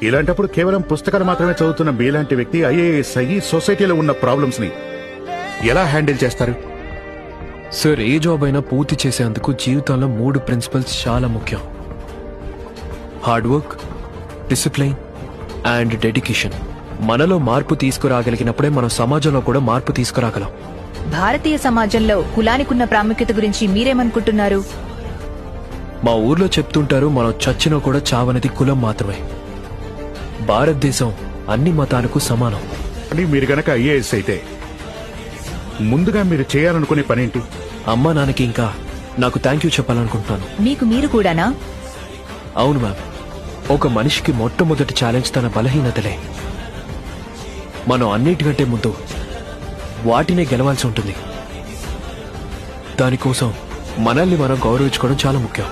ఇలాంటప్పుడు కేవలం పుస్తకాలు మాత్రమే చదువుతున్న మీలాంటి వ్యక్తి ఐఏఎస్ అయ్యి సొసైటీలో ఉన్న ప్రాబ్లమ్స్ ని ఎలా హ్యాండిల్ చేస్తారు? సార్, ఏ జాబ్ అయినా పూర్తి చేసేందుకు జీవితంలో 3 ప్రిన్సిపల్స్ చాలా ముఖ్యం: hard work, discipline and dedication. మనలో మార్పు తీసుకురాగలిగినప్పుడే మనం సమాజంలో కూడా మార్పు తీసుకురాగలం. భారతీయ సమాజంలో కులానికున్న ప్రాముఖ్యత గురించి మీరేమనుకుంటున్నారు? మా ఊర్లో చెప్తుంటారు, మనం చచ్చినా కూడా చావనది కులం మాత్రమే. భారతదేశం అన్ని మతాలకు సమానం. అని మీరు గనక ఐఏఎస్ అయితే ముందుగా మీరు చేయాలనుకునే పనేంటి? అమ్మా నాన్నకి ఇంకా నాకు థ్యాంక్ యూ చెప్పాలనుకుంటున్నాను. మీకు మీరు కూడానా? అవును మ్యామ్. ఒక మనిషికి మొట్టమొదటి ఛాలెంజ్ తన బలహీనతలే. మనం అన్నిటికంటే ముందు వాటినే గెలవాల్సి ఉంటుంది. దానికోసం మనల్ని మనం గౌరవించుకోవడం చాలా ముఖ్యం.